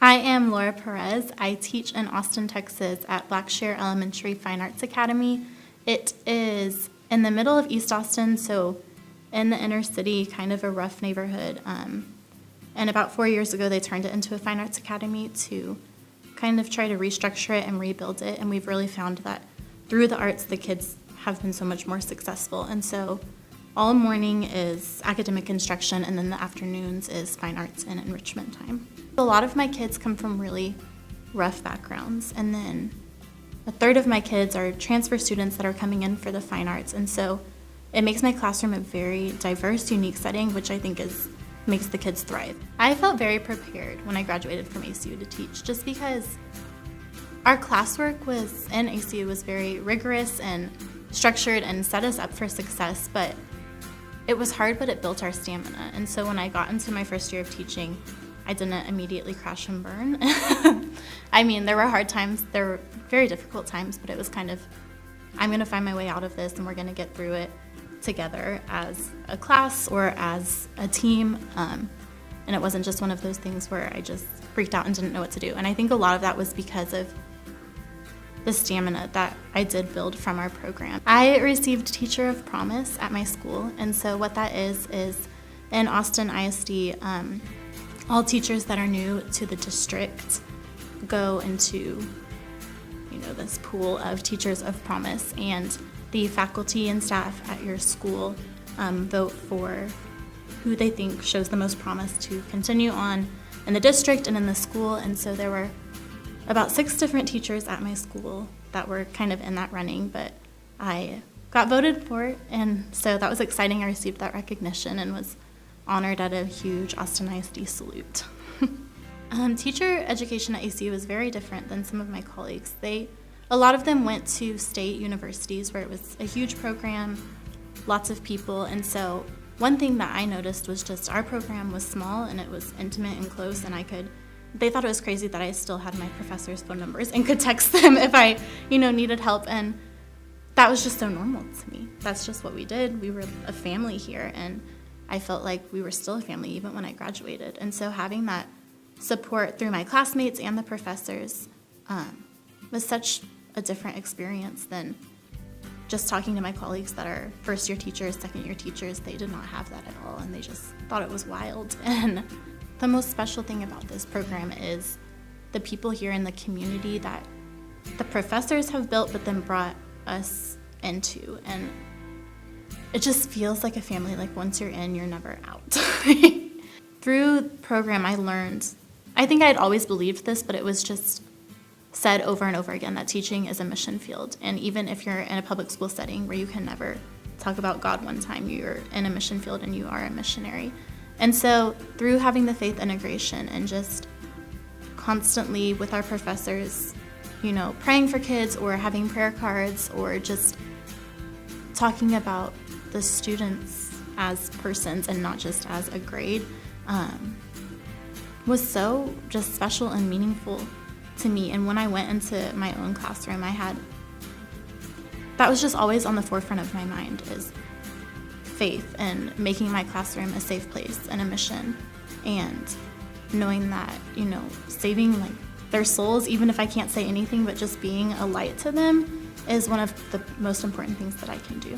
I am Laura Perez. I teach in Austin, Texas at Blackshear Elementary Fine Arts Academy. It is in the middle of East Austin, so in the inner city, kind of a rough neighborhood. And about 4 years ago, they turned it into a fine arts academy to kind of try to restructure it and rebuild it. And we've really found that through the arts, the kids have been so much more successful. And so all morning is academic instruction, and then the afternoons is fine arts and enrichment time. A lot of my kids come from really rough backgrounds, and then a third of my kids are transfer students that are coming in for the fine arts. And so it makes my classroom a very diverse, unique setting, which I think makes the kids thrive. I felt very prepared when I graduated from ACU to teach, just because our classwork in ACU was very rigorous and structured and set us up for success, but it was hard, but it built our stamina. And so when I got into my first year of teaching, I didn't immediately crash and burn. I mean, there were hard times, there were very difficult times, but it was kind of, I'm gonna find my way out of this and we're gonna get through it together as a class or as a team. And it wasn't just one of those things where I just freaked out and didn't know what to do. And I think a lot of that was because of the stamina that I did build from our program. I received Teacher of Promise at my school, and so what that is in Austin ISD, all teachers that are new to the district go into, this pool of Teachers of Promise, and the faculty and staff at your school vote for who they think shows the most promise to continue on in the district and in the school. And so there were about 6 different teachers at my school that were kind of in that running, but I got voted for, and so that was exciting. I received that recognition and was honored at a huge Austin ISD salute. Teacher education at ACU is very different than some of my colleagues. A lot of them went to state universities where it was a huge program, lots of people, and so one thing that I noticed was just our program was small and it was intimate and close, and they thought it was crazy that I still had my professors' phone numbers and could text them if I, needed help, and that was just so normal to me. That's just what we did. We were a family here, and I felt like we were still a family even when I graduated. And so having that support through my classmates and the professors was such a different experience than just talking to my colleagues that are first-year teachers, second-year teachers. They did not have that at all, and they just thought it was wild. And the most special thing about this program is the people here in the community that the professors have built but then brought us into. And it just feels like a family. Like once you're in, you're never out. Through the program, I think I had always believed this, but it was just said over and over again that teaching is a mission field. And even if you're in a public school setting where you can never talk about God one time, you're in a mission field and you are a missionary. And so through having the faith integration and just constantly with our professors, praying for kids or having prayer cards or just talking about the students as persons and not just as a grade, was so just special and meaningful to me. And when I went into my own classroom, that was just always on the forefront of my mind, is faith and making my classroom a safe place and a mission, and knowing that, saving their souls, even if I can't say anything, but just being a light to them is one of the most important things that I can do.